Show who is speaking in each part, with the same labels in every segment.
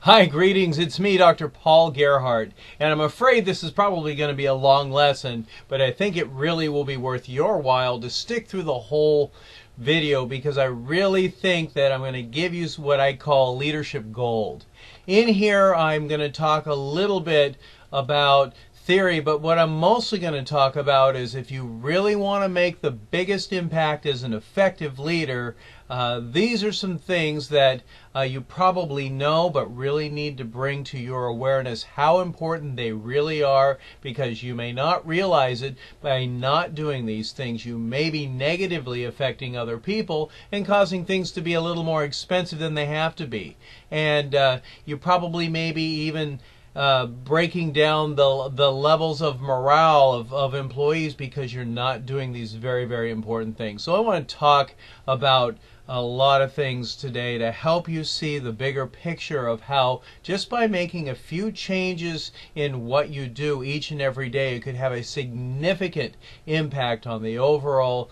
Speaker 1: Hi, greetings. It's me, Dr. Paul Gerhardt, and I'm afraid this is probably going to be a long lesson, but I think it really will be worth your while to stick through the whole video because I really think that I'm going to give you what I call leadership gold. In here, I'm going to talk a little bit about theory, but what I'm mostly going to talk about is if you really want to make the biggest impact as an effective leader, these are some things that you probably know but really need to bring to your awareness how important they really are, because you may not realize it. By not doing these things, you may be negatively affecting other people and causing things to be a little more expensive than they have to be. And you probably maybe even breaking down the levels of morale of employees because you're not doing these very, very important things. So I want to talk about a lot of things today to help you see the bigger picture of how just by making a few changes in what you do each and every day, it could have a significant impact on the overall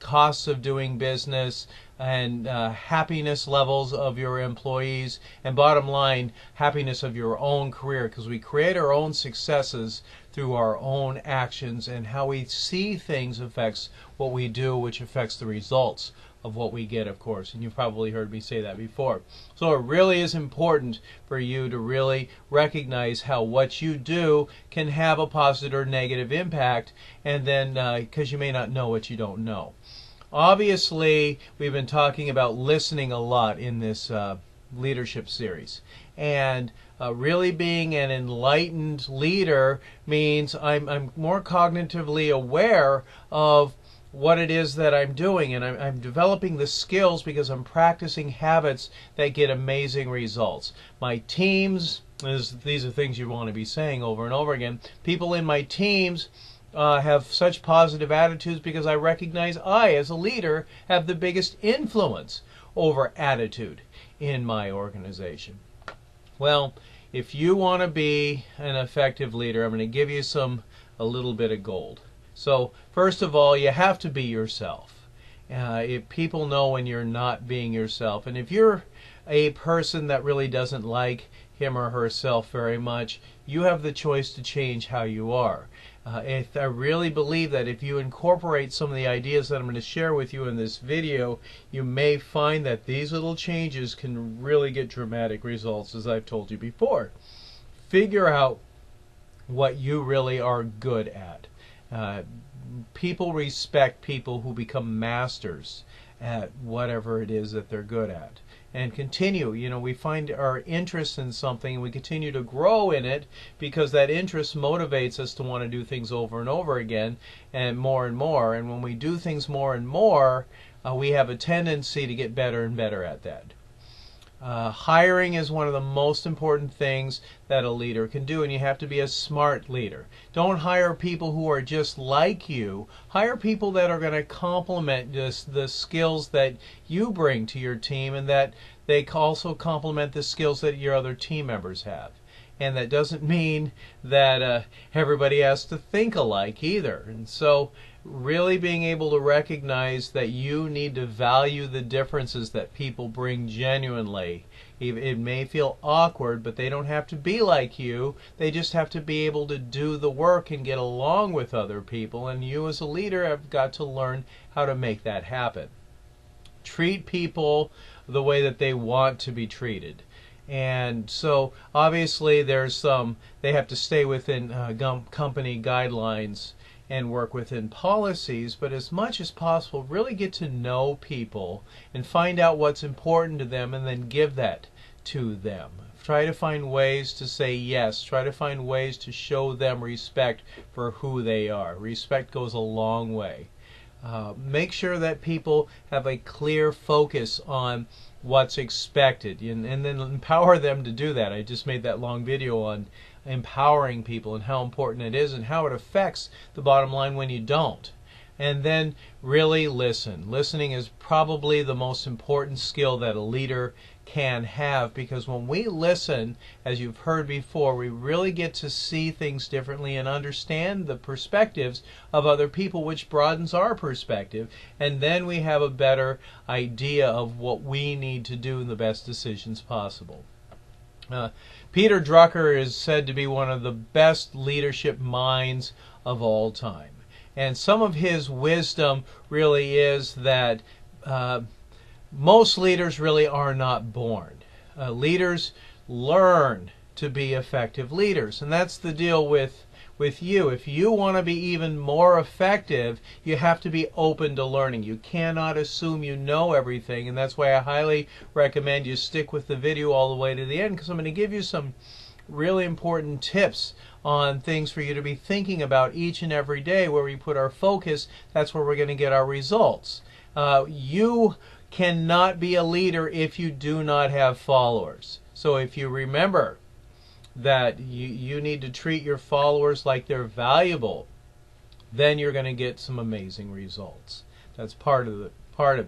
Speaker 1: costs of doing business and happiness levels of your employees, and bottom line, happiness of your own career, because we create our own successes through our own actions, and how we see things affects what we do, which affects the results of what we get, of course. And you've probably heard me say that before. So it really is important for you to really recognize how what you do can have a positive or negative impact, and then because you may not know what you don't know. Obviously, we've been talking about listening a lot in this leadership series. And really being an enlightened leader means I'm more cognitively aware of what it is that I'm doing, and I'm developing the skills because I'm practicing habits that get amazing results. My teams, these are things you want to be saying over and over again, people in my teams have such positive attitudes because I recognize I, as a leader, have the biggest influence over attitude in my organization. Well, if you want to be an effective leader, I'm going to give you a little bit of gold. So, first of all, you have to be yourself. If people know when you're not being yourself, and if you're a person that really doesn't like him or herself very much, you have the choice to change how you are. I really believe that if you incorporate some of the ideas that I'm going to share with you in this video, you may find that these little changes can really get dramatic results, as I've told you before. Figure out what you really are good at. People respect people who become masters at whatever it is that they're good at. And continue, we find our interest in something and we continue to grow in it because that interest motivates us to want to do things over and over again and more. And when we do things more and more, we have a tendency to get better and better at that. Hiring is one of the most important things that a leader can do, and you have to be a smart leader. Don't hire people who are just like you. Hire people that are going to complement just the skills that you bring to your team, and that they also complement the skills that your other team members have. And that doesn't mean that everybody has to think alike either. And so really being able to recognize that you need to value the differences that people bring genuinely. It may feel awkward, but they don't have to be like you. They just have to be able to do the work and get along with other people. And you as a leader have got to learn how to make that happen. Treat people the way that they want to be treated. And so obviously they have to stay within company guidelines and work within policies, but as much as possible really get to know people and find out what's important to them and then give that to them. Try to find ways to say yes. Try to find ways to show them respect for who they are. Respect goes a long way. Make sure that people have a clear focus on what's expected, and then empower them to do that. I just made that long video on empowering people and how important it is and how it affects the bottom line when you don't. And then really listen. Listening is probably the most important skill that a leader can have, because when we listen, as you've heard before, we really get to see things differently and understand the perspectives of other people, which broadens our perspective, and then we have a better idea of what we need to do and the best decisions possible. Peter Drucker is said to be one of the best leadership minds of all time. And some of his wisdom really is that most leaders really are not born. Leaders learn to be effective leaders. And that's the deal with you. If you want to be even more effective, you have to be open to learning. You cannot assume you know everything, and that's why I highly recommend you stick with the video all the way to the end, because I'm going to give you some really important tips on things for you to be thinking about each and every day. Where we put our focus, that's where we're going to get our results. You cannot be a leader if you do not have followers. So if you remember that you need to treat your followers like they're valuable, then you're going to get some amazing results. That's part of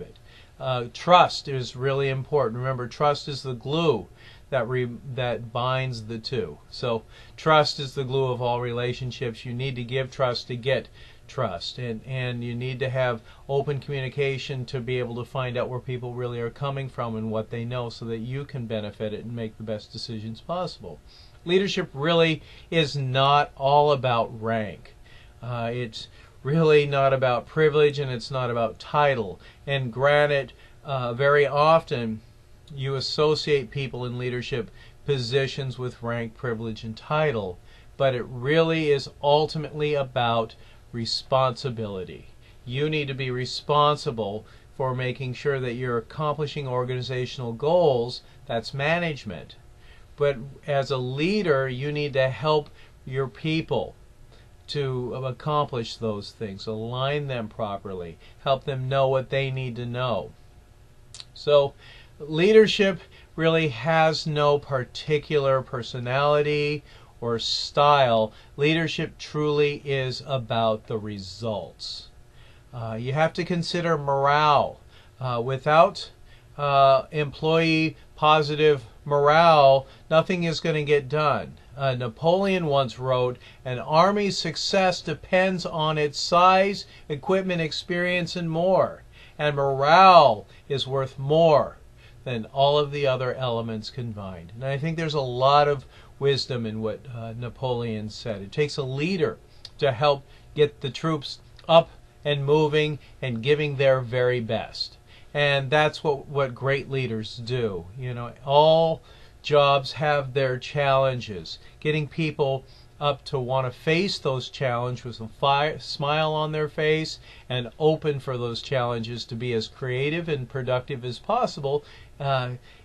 Speaker 1: it. Trust is really important. Remember, trust is the glue that binds the two. So trust is the glue of all relationships. You need to give trust to get trust, and you need to have open communication to be able to find out where people really are coming from and what they know, so that you can benefit it and make the best decisions possible. Leadership really is not all about rank. It's really not about privilege, and it's not about title. And granted, very often you associate people in leadership positions with rank, privilege, and title, but it really is ultimately about responsibility. You need to be responsible for making sure that you're accomplishing organizational goals. That's management. But as a leader, you need to help your people to accomplish those things, align them properly, help them know what they need to know. So leadership really has no particular personality or style. Leadership truly is about the results. You have to consider morale. Without employee positive morale, nothing is going to get done. Napoleon once wrote, "An army's success depends on its size, equipment, experience, and more. And morale is worth more than all of the other elements combined." And I think there's a lot of wisdom in what Napoleon said. It takes a leader to help get the troops up and moving and giving their very best. And that's what great leaders do. You know, all jobs have their challenges. Getting people up to want to face those challenges with a smile on their face and open for those challenges to be as creative and productive as possible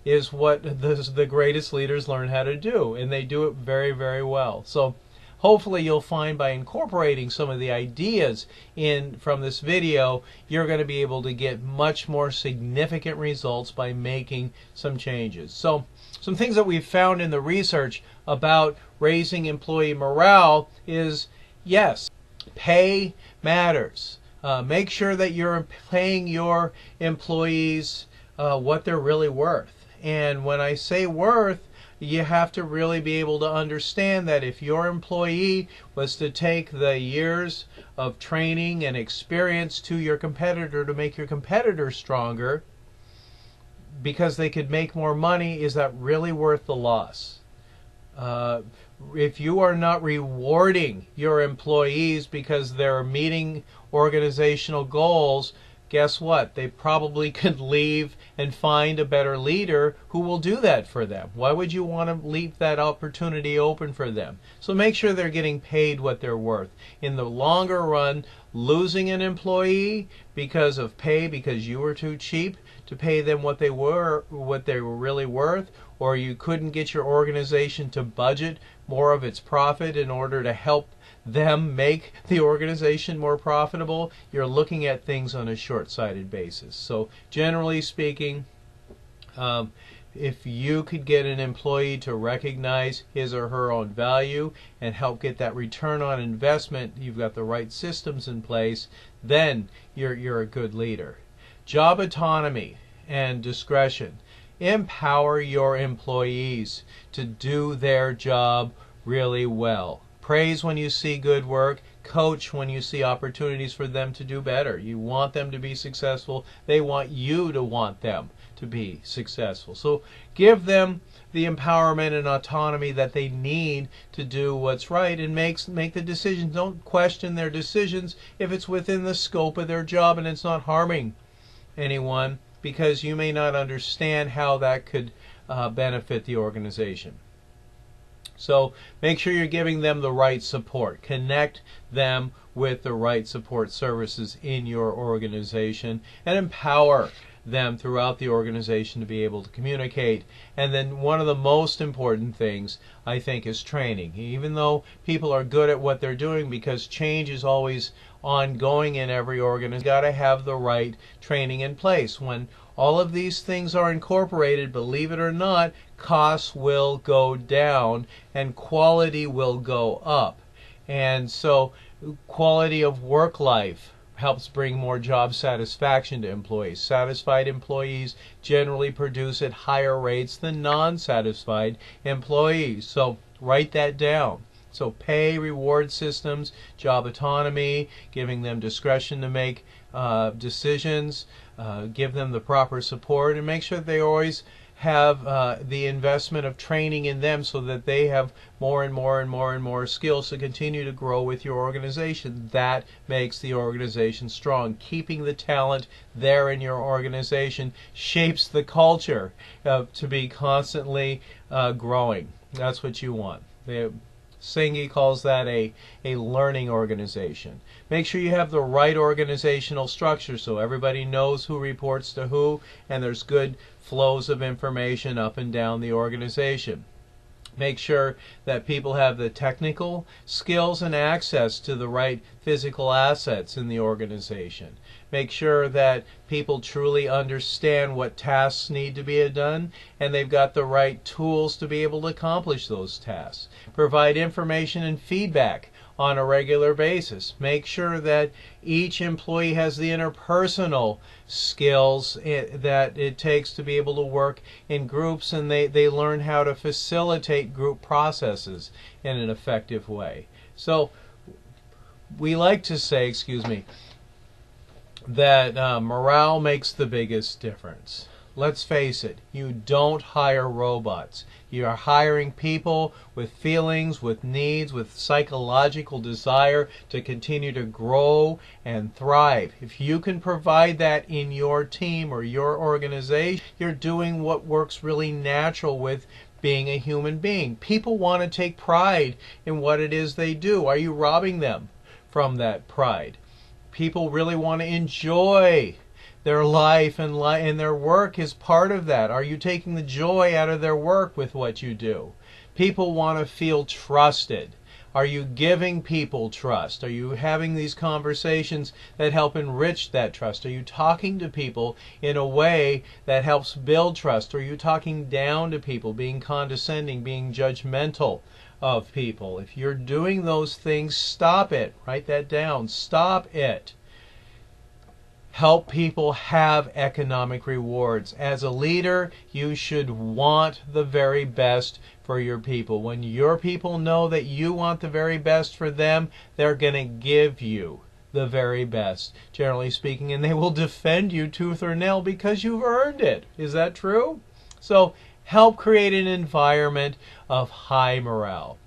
Speaker 1: is what the greatest leaders learn how to do, and they do it very, very well. So hopefully you'll find by incorporating some of the ideas from this video, you're going to be able to get much more significant results by making some changes. So some things that we've found in the research about raising employee morale is, yes, pay matters. Make sure that you're paying your employees what they're really worth. And when I say worth, you have to really be able to understand that if your employee was to take the years of training and experience to your competitor to make your competitor stronger because they could make more money, is that really worth the loss? If you are not rewarding your employees because they're meeting organizational goals, guess what? They probably could leave and find a better leader who will do that for them. Why would you want to leave that opportunity open for them? So make sure they're getting paid what they're worth. In the longer run, losing an employee because of pay, because you were too cheap to pay them what they were really worth, or you couldn't get your organization to budget more of its profit in order to help them make the organization more profitable, you're looking at things on a short-sighted basis. So generally speaking, if you could get an employee to recognize his or her own value and help get that return on investment, you've got the right systems in place, then you're a good leader. Job autonomy and discretion. Empower your employees to do their job really well. Praise when you see good work. Coach when you see opportunities for them to do better. You want them to be successful. They want you to want them to be successful. So give them the empowerment and autonomy that they need to do what's right and make the decisions. Don't question their decisions if it's within the scope of their job and it's not harming anyone, because you may not understand how that could benefit the organization. So make sure you're giving them the right support. Connect them with the right support services in your organization and empower them throughout the organization to be able to communicate. And then one of the most important things, I think, is training. Even though people are good at what they're doing, because change is always ongoing in every organization, you've got to have the right training in place. When all of these things are incorporated, believe it or not, costs will go down and quality will go up. And so quality of work life helps bring more job satisfaction to employees. Satisfied employees generally produce at higher rates than non-satisfied employees. So write that down. So pay, reward systems, job autonomy, giving them discretion to make decisions, give them the proper support, and make sure that they always have the investment of training in them so that they have more and more and more and more skills to continue to grow with your organization. That makes the organization strong. Keeping the talent there in your organization shapes the culture to be constantly growing. That's what you want. Singy calls that a learning organization. Make sure you have the right organizational structure so everybody knows who reports to who and there's good flows of information up and down the organization. Make sure that people have the technical skills and access to the right physical assets in the organization. Make sure that people truly understand what tasks need to be done and they've got the right tools to be able to accomplish those tasks. Provide information and feedback on a regular basis. Make sure that each employee has the interpersonal skills that it takes to be able to work in groups, and they learn how to facilitate group processes in an effective way. So we like to say, that morale makes the biggest difference. Let's face it, you don't hire robots. You are hiring people with feelings, with needs, with psychological desire to continue to grow and thrive. If you can provide that in your team or your organization, you're doing what works really natural with being a human being. People want to take pride in what it is they do. Are you robbing them from that pride? People really want to enjoy their life, and their work is part of that. Are you taking the joy out of their work with what you do? People want to feel trusted. Are you giving people trust? Are you having these conversations that help enrich that trust? Are you talking to people in a way that helps build trust? Are you talking down to people, being condescending, being judgmental of people? If you're doing those things, stop it. Write that down. Stop it. Help people have economic rewards. As a leader, you should want the very best for your people. When your people know that you want the very best for them, they're going to give you the very best, generally speaking, and they will defend you tooth or nail because you've earned it. Is that true? So help create an environment of high morale.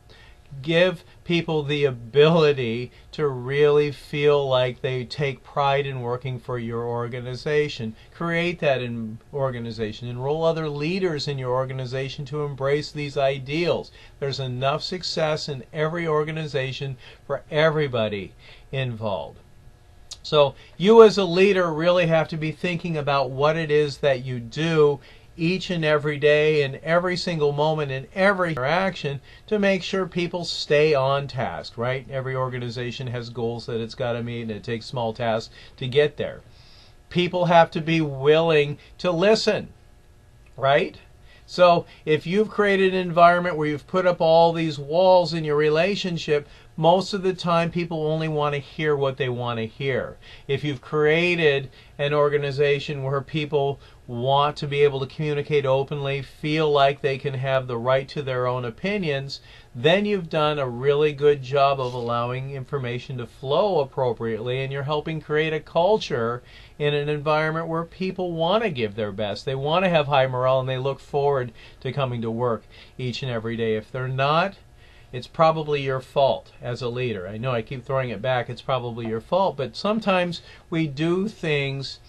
Speaker 1: Give people the ability to really feel like they take pride in working for your organization. Create that in organization. Enroll other leaders in your organization to embrace these ideals. There's enough success in every organization for everybody involved. So you as a leader really have to be thinking about what it is that you do each and every day, in every single moment, in every interaction, to make sure people stay on task, right? Every organization has goals that it's got to meet, and it takes small tasks to get there. People have to be willing to listen, right? So if you've created an environment where you've put up all these walls in your relationship, most of the time people only want to hear what they want to hear. If you've created an organization where people want to be able to communicate openly, feel like they can have the right to their own opinions, then you've done a really good job of allowing information to flow appropriately, and you're helping create a culture in an environment where people want to give their best. They want to have high morale, and they look forward to coming to work each and every day. If they're not, it's probably your fault as a leader. I know I keep throwing it back. It's probably your fault, but sometimes we do things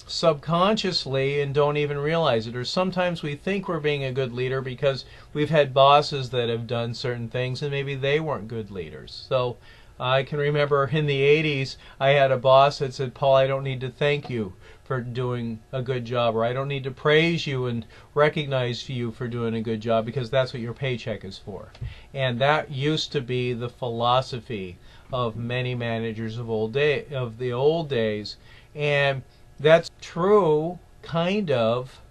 Speaker 1: subconsciously and don't even realize it. Or sometimes we think we're being a good leader because we've had bosses that have done certain things and maybe they weren't good leaders. So I can remember in the 80s I had a boss that said, "Paul, I don't need to thank you for doing a good job," or "I don't need to praise you and recognize you for doing a good job because that's what your paycheck is for." And that used to be the philosophy of many managers of the old days. And that's true, kind of,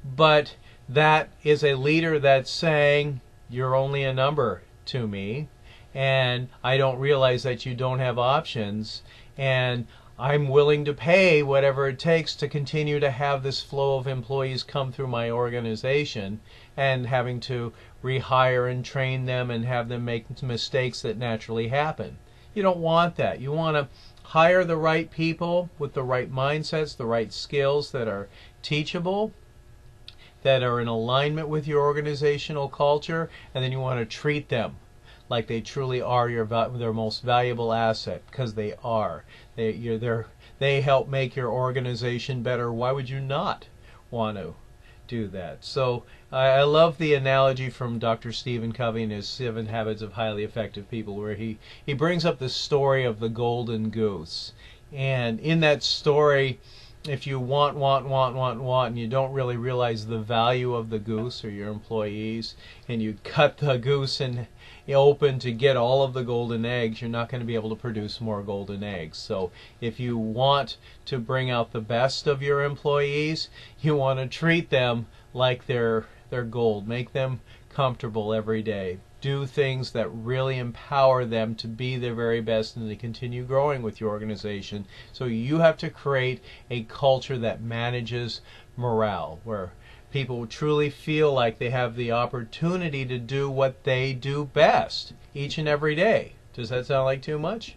Speaker 1: but that is a leader that's saying, "You're only a number to me, and I don't realize that you don't have options, and I'm willing to pay whatever it takes to continue to have this flow of employees come through my organization," and having to rehire and train them and have them make mistakes that naturally happen. You don't want that. You want to hire the right people with the right mindsets, the right skills that are teachable, that are in alignment with your organizational culture, and then you want to treat them like they truly are their most valuable asset, because they are. They help make your organization better. Why would you not want to do that? So I love the analogy from Dr. Stephen Covey in his 7 Habits of Highly Effective People, where he brings up the story of the golden goose. And in that story, if you want, and you don't really realize the value of the goose or your employees, and you cut the goose open to get all of the golden eggs, you're not going to be able to produce more golden eggs. So if you want to bring out the best of your employees, you want to treat them like they're gold. Make them comfortable every day. Do things that really empower them to be their very best and to continue growing with your organization. So you have to create a culture that manages morale, where people truly feel like they have the opportunity to do what they do best each and every day. Does that sound like too much?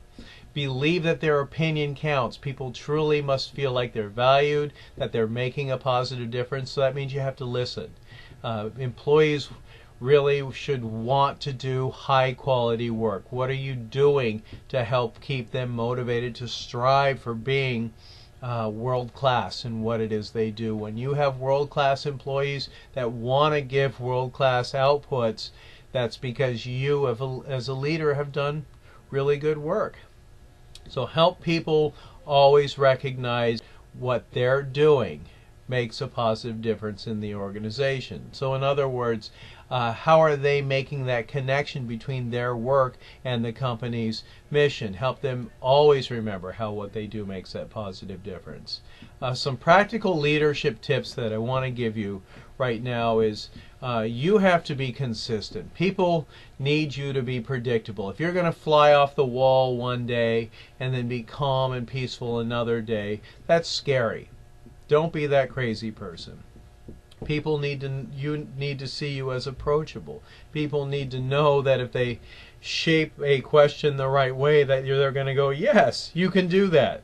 Speaker 1: Believe that their opinion counts. People truly must feel like they're valued, that they're making a positive difference. So that means you have to listen. Employees really should want to do high quality work. What are you doing to help keep them motivated to strive for being world class in what it is they do? When you have world class employees that want to give world class outputs, that's because you as a leader have done really good work. So help people always recognize what they're doing makes a positive difference in the organization. So in other words, how are they making that connection between their work and the company's mission? Help them always remember how what they do makes that positive difference. Some practical leadership tips that I want to give you right now is you have to be consistent. People need you to be predictable. If you're going to fly off the wall one day and then be calm and peaceful another day, that's scary. Don't be that crazy person. People need to see you as approachable. People need to know that if they shape a question the right way, that they're going to go, "Yes, you can do that."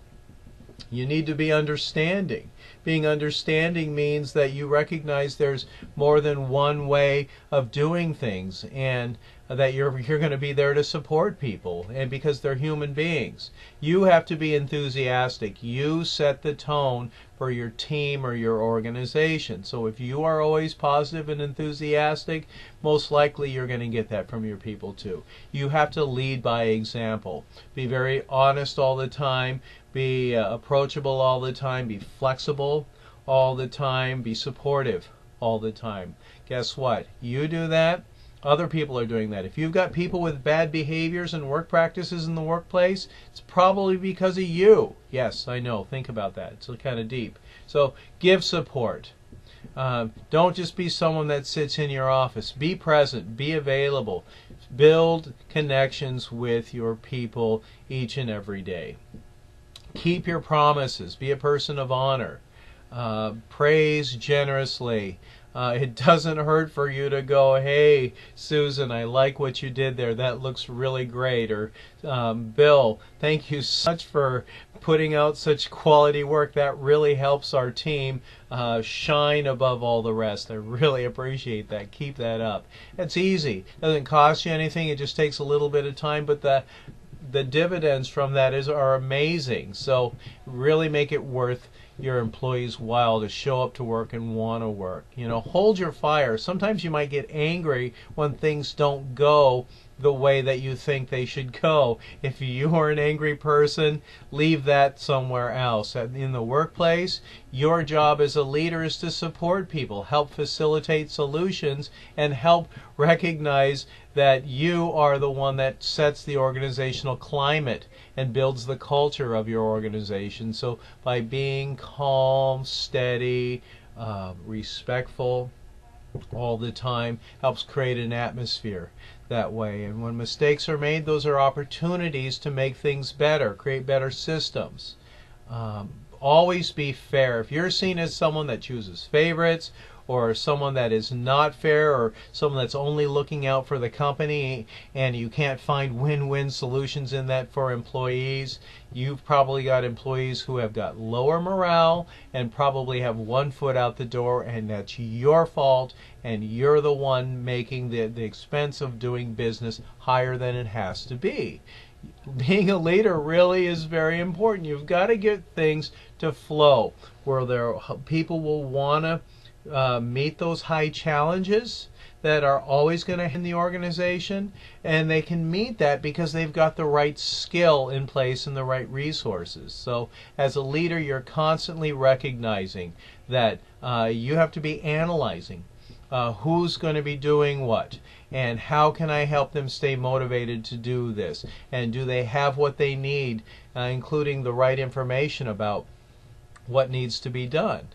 Speaker 1: You need to be understanding. Being understanding means that you recognize there's more than one way of doing things, and that you're going to be there to support people, and because they're human beings. You have to be enthusiastic. You set the tone for your team or your organization. So if you are always positive and enthusiastic, most likely you're going to get that from your people too. You have to lead by example. Be very honest all the time. Be approachable all the time. Be flexible all the time. Be supportive all the time. Guess what? You do that, other people are doing that. If you've got people with bad behaviors and work practices in the workplace, it's probably because of you. Yes, I know. Think about that. It's kind of deep. So give support. Don't just be someone that sits in your office. Be present. Be available. Build connections with your people each and every day. Keep your promises. Be a person of honor. Praise generously. It doesn't hurt for you to go, hey, Susan, I like what you did there. That looks really great. Or Bill, thank you so much for putting out such quality work. That really helps our team shine above all the rest. I really appreciate that. Keep that up. It's easy. It doesn't cost you anything. It just takes a little bit of time, but the dividends from that are amazing. So really make it worth your employees' while to show up to work and want to work. Hold your fire. Sometimes you might get angry when things don't go the way that you think they should go. If you are an angry person, leave that somewhere else. In the workplace, your job as a leader is to support people, help facilitate solutions, and help recognize that you are the one that sets the organizational climate and builds the culture of your organization. So by being calm, steady, respectful all the time helps create an atmosphere that way. And when mistakes are made, those are opportunities to make things better, create better systems. Always be fair. If you're seen as someone that chooses favorites, or someone that is not fair, or someone that's only looking out for the company, and you can't find win-win solutions in that for employees, you've probably got employees who have got lower morale and probably have one foot out the door, and that's your fault, and you're the one making the expense of doing business higher than it has to be. Being a leader really is very important. You've got to get things to flow where people will want to meet those high challenges that are always going to in the organization, and they can meet that because they've got the right skill in place and the right resources. So as a leader, you're constantly recognizing that you have to be analyzing who's going to be doing what, and how can I help them stay motivated to do this, and do they have what they need, including the right information about what needs to be done.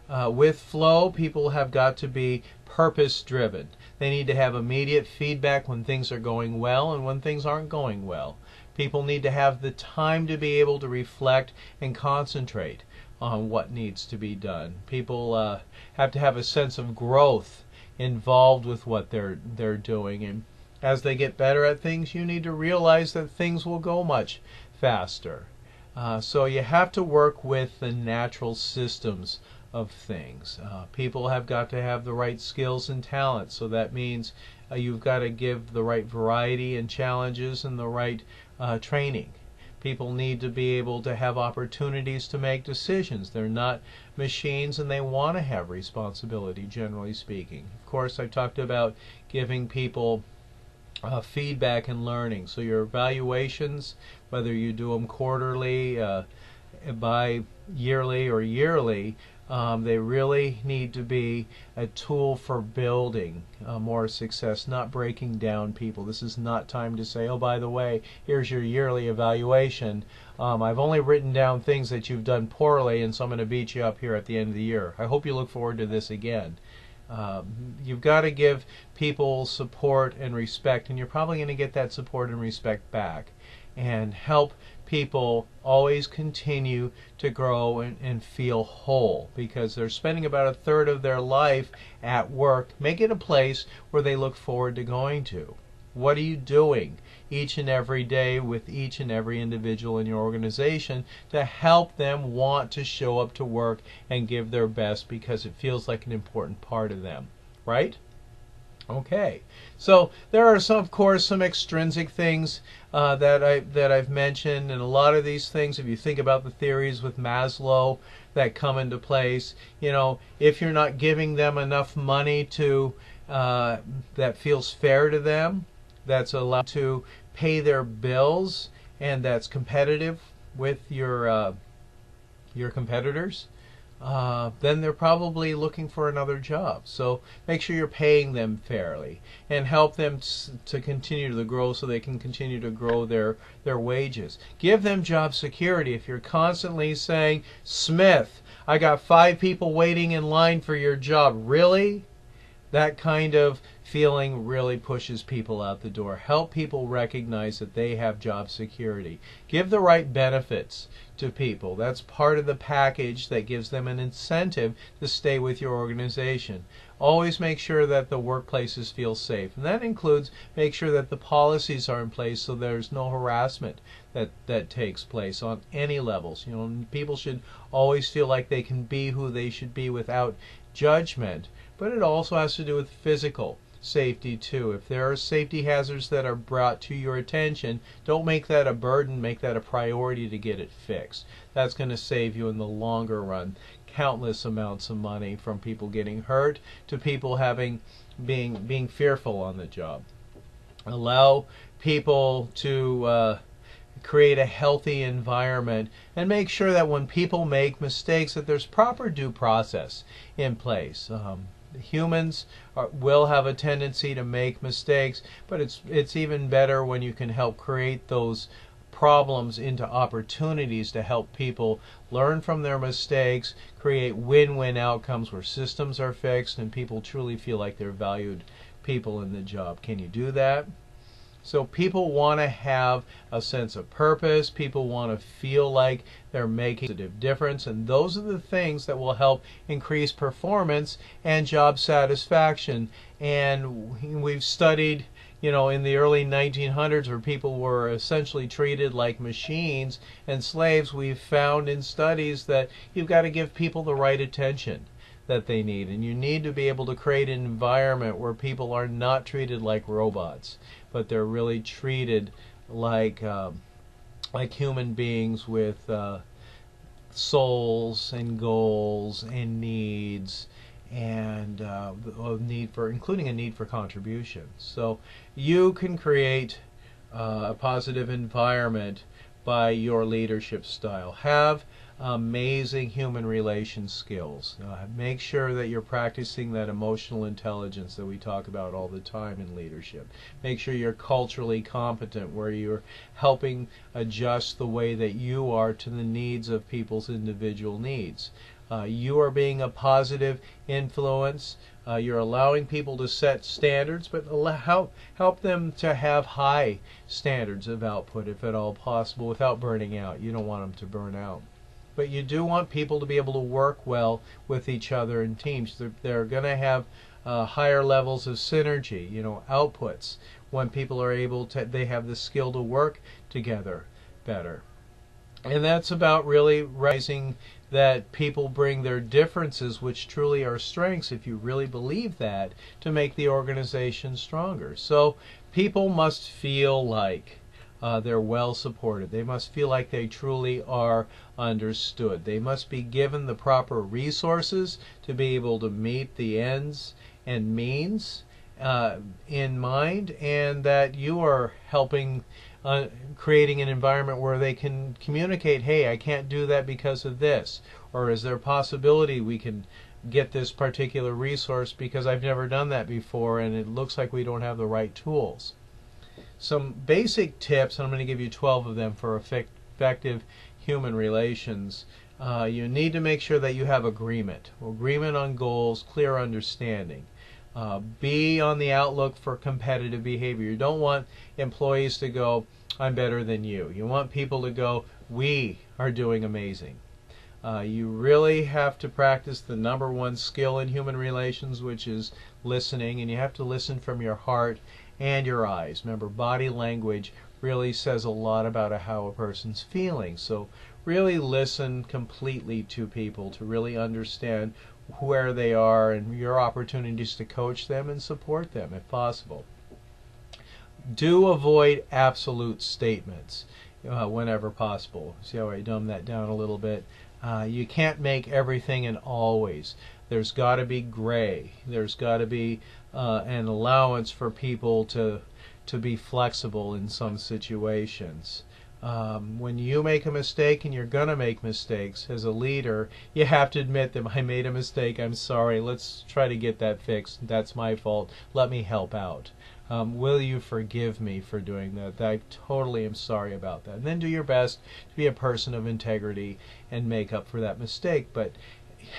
Speaker 1: With flow, people have got to be purpose-driven. They need to have immediate feedback when things are going well and when things aren't going well. People need to have the time to be able to reflect and concentrate on what needs to be done. People have to have a sense of growth involved with what they're doing. And as they get better at things, you need to realize that things will go much faster. So you have to work with the natural systems of things. People have got to have the right skills and talents, so that means you've got to give the right variety and challenges and the right training. People need to be able to have opportunities to make decisions. They're not machines, and they want to have responsibility, generally speaking. Of course, I talked about giving people feedback and learning. So your evaluations, whether you do them quarterly, bi-yearly, or yearly, they really need to be a tool for building more success, not breaking down people. This is not time to say, oh, by the way, here's your yearly evaluation. I've only written down things that you've done poorly, and so I'm going to beat you up here at the end of the year. I hope you look forward to this again. You've got to give people support and respect, and you're probably going to get that support and respect back, and help people always continue to grow and feel whole, because they're spending about a third of their life at work. Make it a place where they look forward to going to. What are you doing each and every day with each and every individual in your organization to help them want to show up to work and give their best because it feels like an important part of them, right? Okay, so there are of course some extrinsic things that I've mentioned, and a lot of these things, if you think about the theories with Maslow that come into place, if you're not giving them enough money to that feels fair to them, that's allowed to pay their bills, and that's competitive with your competitors, then they're probably looking for another job. So make sure you're paying them fairly and help them to continue to grow so they can continue to grow their wages. Give them job security. If you're constantly saying, Smith, I got 5 people waiting in line for your job, really? That kind of feeling really pushes people out the door. Help people recognize that they have job security. Give the right benefits to people. That's part of the package that gives them an incentive to stay with your organization. Always make sure that the workplaces feel safe. And that includes make sure that the policies are in place so there's no harassment that takes place on any levels. People should always feel like they can be who they should be without judgment. But it also has to do with physical safety too. If there are safety hazards that are brought to your attention, don't make that a burden, make that a priority to get it fixed. That's going to save you in the longer run countless amounts of money, from people getting hurt to people being fearful on the job. Allow people to create a healthy environment, and make sure that when people make mistakes that there's proper due process in place. Humans will have a tendency to make mistakes, but it's even better when you can help create those problems into opportunities to help people learn from their mistakes, create win-win outcomes where systems are fixed and people truly feel like they're valued people in the job. Can you do that? So people want to have a sense of purpose. People want to feel like they're making a positive difference. And those are the things that will help increase performance and job satisfaction. And we've studied, in the early 1900s, where people were essentially treated like machines and slaves, we've found in studies that you've got to give people the right attention that they need. And you need to be able to create an environment where people are not treated like robots, but they're really treated like human beings with souls and goals and needs, and including a need for contribution. So you can create a positive environment by your leadership style. Have amazing human relation skills. Make sure that you're practicing that emotional intelligence that we talk about all the time in leadership. Make sure you're culturally competent, where you're helping adjust the way that you are to the needs of people's individual needs. You are being a positive influence. You're allowing people to set standards, but help them to have high standards of output, if at all possible, without burning out. You don't want them to burn out. But you do want people to be able to work well with each other in teams. They're going to have higher levels of synergy, outputs, when people are able to, they have the skill to work together better. And that's about really realizing that people bring their differences, which truly are strengths, if you really believe that, to make the organization stronger. So people must feel like they're well supported. They must feel like they truly are understood. They must be given the proper resources to be able to meet the ends and means in mind, and that you are helping creating an environment where they can communicate, hey, I can't do that because of this, or is there a possibility we can get this particular resource because I've never done that before and it looks like we don't have the right tools. Some basic tips, and I'm going to give you 12 of them for effective human relations. You need to make sure that you have agreement on goals, clear understanding. Be on the outlook for competitive behavior. You don't want employees to go, I'm better than you. You want people to go, we are doing amazing. You really have to practice the number one skill in human relations, which is listening, and you have to listen from your heart and your eyes. Remember, body language really says a lot about how a person's feeling. So really listen completely to people to really understand where they are and your opportunities to coach them and support them if possible. Do avoid absolute statements whenever possible. See how I dumb that down a little bit? You can't make everything an always. There's got to be gray. There's got to be an allowance for people to be flexible in some situations. When you make a mistake, and you're going to make mistakes as a leader, you have to admit that I made a mistake, I'm sorry, let's try to get that fixed, that's my fault, let me help out. Will you forgive me for doing that? I totally am sorry about that. And then do your best to be a person of integrity and make up for that mistake. But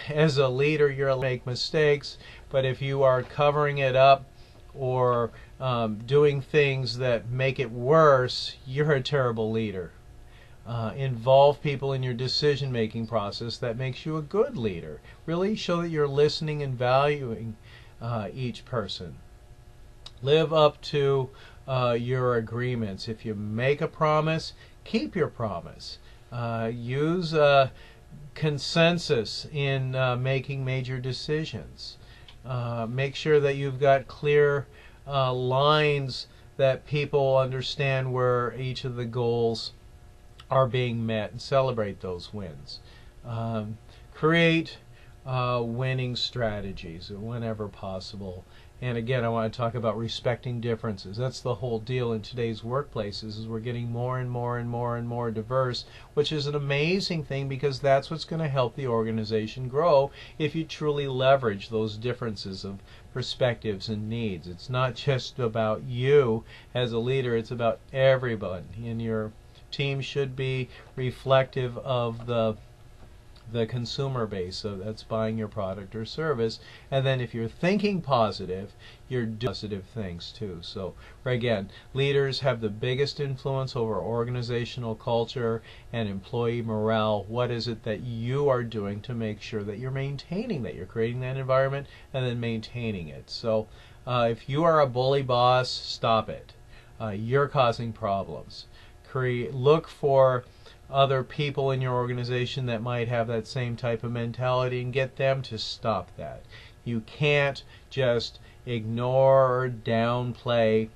Speaker 1: as a leader, you're allowed to make mistakes, but if you are covering it up or doing things that make it worse, you're a terrible leader. Involve people in your decision-making process. That makes you a good leader. Really show that you're listening and valuing each person. Live up to your agreements. If you make a promise, keep your promise. Use consensus in making major decisions. Make sure that you've got clear lines that people understand where each of the goals are being met, and celebrate those wins. Create winning strategies whenever possible. And again, I want to talk about respecting differences. That's the whole deal in today's workplaces, is we're getting more and more and more and more diverse, which is an amazing thing, because that's what's going to help the organization grow if you truly leverage those differences of perspectives and needs. It's not just about you as a leader, it's about everyone in your team. Should be reflective of the consumer base that's buying your product or service. And then if you're thinking positive, you're doing positive things too. So again, leaders have the biggest influence over organizational culture and employee morale. What is it that you are doing to make sure that you're maintaining that? You're creating that environment and then maintaining it. So if you are a bully boss, stop it. You're causing problems. Look for other people in your organization that might have that same type of mentality and get them to stop that. You can't just ignore or downplay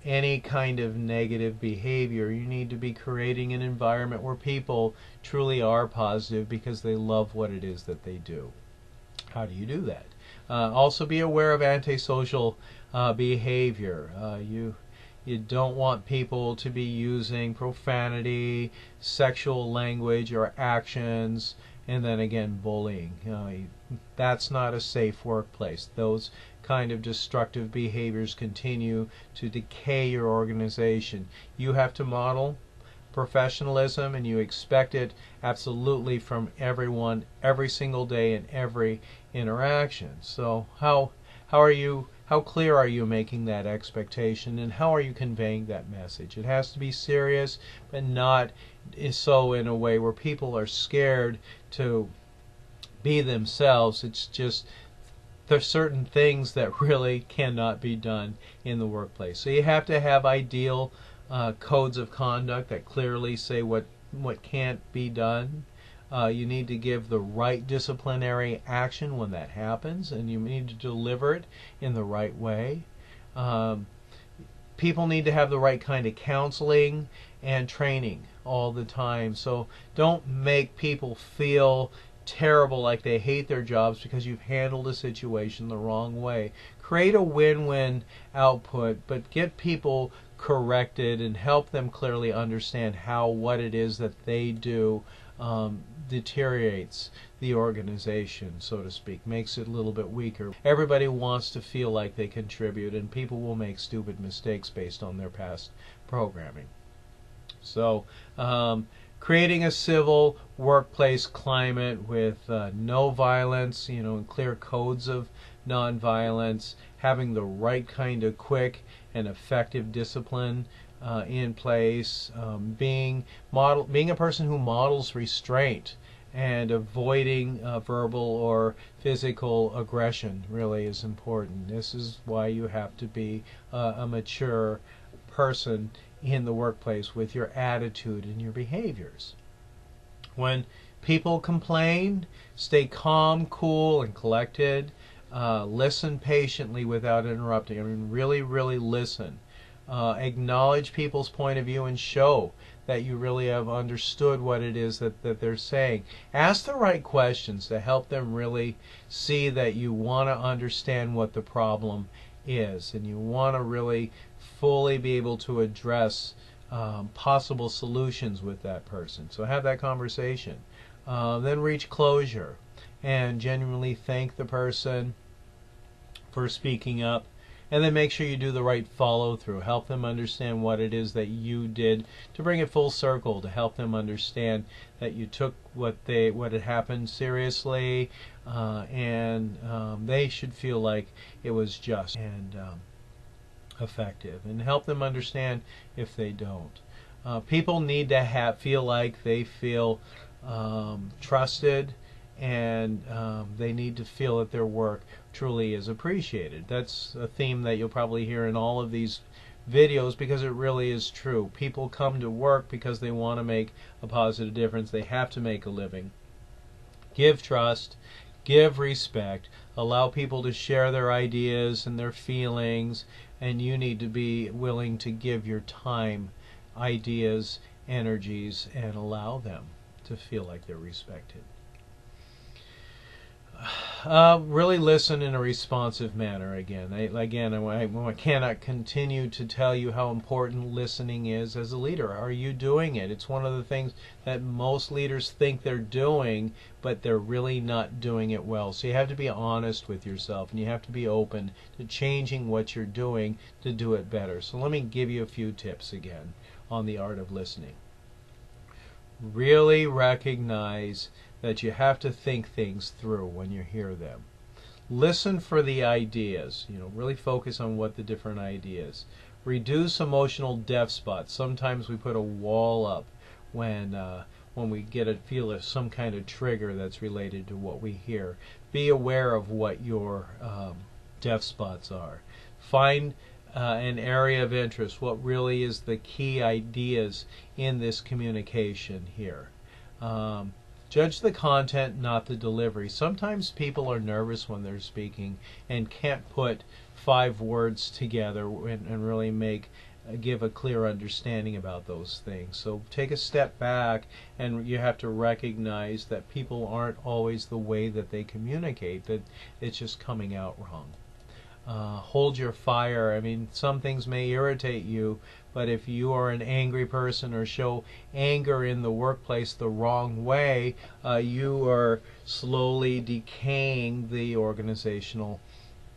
Speaker 1: any kind of negative behavior. You need to be creating an environment where people truly are positive because they love what it is that they do. How do you do that? Also be aware of antisocial behavior. You don't want people to be using profanity, sexual language, or actions, and then again bullying. That's not a safe workplace. Those kind of destructive behaviors continue to decay your organization. You have to model professionalism, and you expect it absolutely from everyone every single day in every interaction. So how clear are you making that expectation, and how are you conveying that message? It has to be serious, but not so in a way where people are scared to be themselves. It's just there's certain things that really cannot be done in the workplace. So you have to have ideal codes of conduct that clearly say what can't be done. You need to give the right disciplinary action when that happens, and you need to deliver it in the right way. People need to have the right kind of counseling and training all the time. So don't make people feel terrible, like they hate their jobs because you've handled a situation the wrong way. Create a win-win output, but get people corrected and help them clearly understand how what it is that they do deteriorates the organization, so to speak, makes it a little bit weaker. Everybody wants to feel like they contribute, and people will make stupid mistakes based on their past programming. So creating a civil workplace climate with no violence, and clear codes of nonviolence, having the right kind of quick and effective discipline in place, being a person who models restraint and avoiding verbal or physical aggression really is important. This is why you have to be a mature person in the workplace with your attitude and your behaviors. When people complain, stay calm, cool, and collected. Listen patiently without interrupting. I mean, really, really listen. Acknowledge people's point of view and show that you really have understood what it is that they're saying. Ask the right questions to help them really see that you want to understand what the problem is, and you want to really fully be able to address possible solutions with that person. So have that conversation. Then reach closure and genuinely thank the person for speaking up. And then make sure you do the right follow-through. Help them understand what it is that you did to bring it full circle, to help them understand that you took what had happened seriously, and they should feel like it was just. And effective, and help them understand if they don't. People need to feel like they feel trusted, and they need to feel that their work truly is appreciated. That's a theme that you'll probably hear in all of these videos, because it really is true. People come to work because they want to make a positive difference. They have to make a living. Give trust, give respect, allow people to share their ideas and their feelings, and you need to be willing to give your time, ideas, energies, and allow them to feel like they're respected. Really listen in a responsive manner. I cannot continue to tell you how important listening is as a leader. Are you doing it? It's one of the things that most leaders think they're doing, but they're really not doing it well. So you have to be honest with yourself, and you have to be open to changing what you're doing to do it better. So let me give you a few tips again on the art of listening. Really recognize that you have to think things through when you hear them. Listen for the ideas. Really focus on what the different ideas. Reduce emotional deaf spots. Sometimes we put a wall up when we feel some kind of trigger that's related to what we hear. Be aware of what your deaf spots are. Find an area of interest. What really is the key ideas in this communication here? Judge the content, not the delivery. Sometimes people are nervous when they're speaking and can't put 5 words together and really give a clear understanding about those things. So take a step back, and you have to recognize that people aren't always the way that they communicate, that it's just coming out wrong. Hold your fire. Some things may irritate you, but if you are an angry person or show anger in the workplace the wrong way, you are slowly decaying the organizational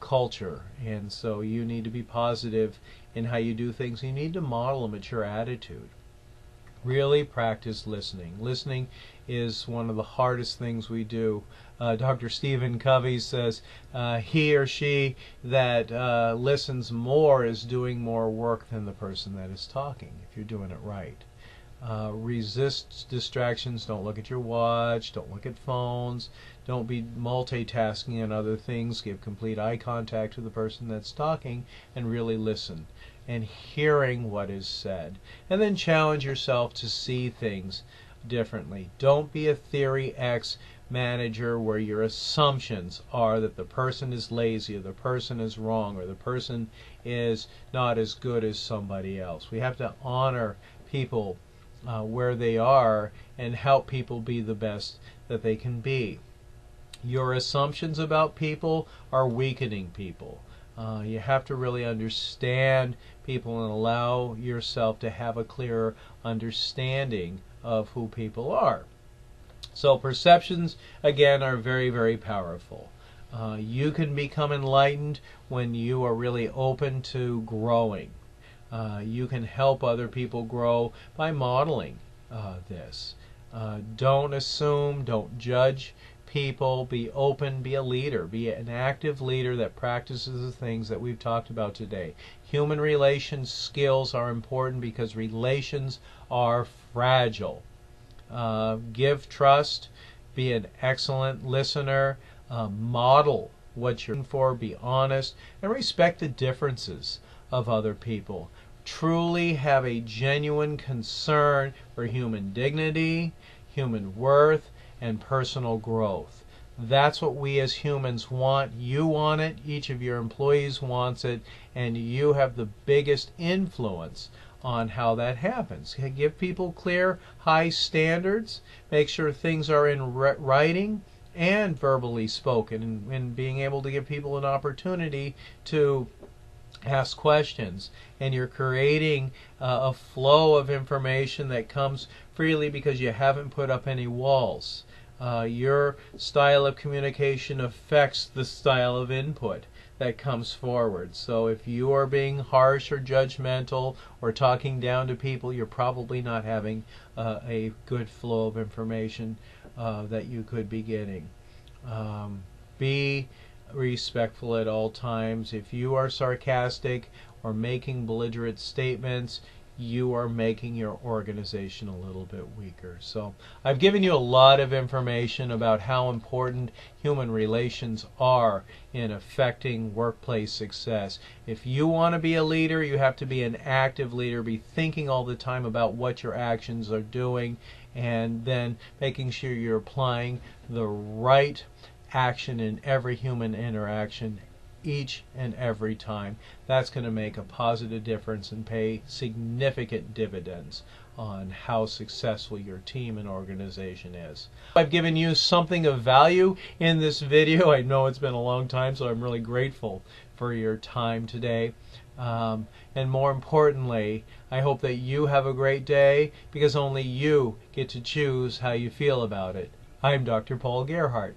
Speaker 1: culture. And so you need to be positive in how you do things. You need to model a mature attitude. Really practice listening. Listening is one of the hardest things we do. Dr. Stephen Covey says he or she that listens more is doing more work than the person that is talking, if you're doing it right. Resist distractions. Don't look at your watch. Don't look at phones. Don't be multitasking on other things. Give complete eye contact to the person that's talking and really listen and hearing what is said. And then challenge yourself to see things differently. Don't be a theory X manager where your assumptions are that the person is lazy, or the person is wrong, or the person is not as good as somebody else. We have to honor people where they are and help people be the best that they can be. Your assumptions about people are weakening people. You have to really understand people and allow yourself to have a clearer understanding of who people are. So perceptions, again, are very, very powerful. You can become enlightened when you are really open to growing. You can help other people grow by modeling this. Don't assume, don't judge people. Be open, be a leader, be an active leader that practices the things that we've talked about today. Human relations skills are important because relations are fragile. Give trust, be an excellent listener, model what you're looking for, be honest, and respect the differences of other people. Truly have a genuine concern for human dignity, human worth, and personal growth. That's what we as humans want. You want it, each of your employees wants it, and you have the biggest influence on how that happens. Give people clear, high standards. Make sure things are in writing and verbally spoken, and being able to give people an opportunity to ask questions. And you're creating a flow of information that comes freely because you haven't put up any walls. Your style of communication affects the style of input that comes forward. So if you are being harsh or judgmental or talking down to people, you're probably not having a good flow of information that you could be getting. Be respectful at all times. If you are sarcastic or making belligerent statements, you are making your organization a little bit weaker. So I've given you a lot of information about how important human relations are in affecting workplace success. If you want to be a leader, you have to be an active leader, be thinking all the time about what your actions are doing, and then making sure you're applying the right action in every human interaction each and every time. That's going to make a positive difference and pay significant dividends on how successful your team and organization is. I've given you something of value in this video. I know it's been a long time, so I'm really grateful for your time today. And more importantly, I hope that you have a great day, because only you get to choose how you feel about it. I'm Dr. Paul Gerhardt.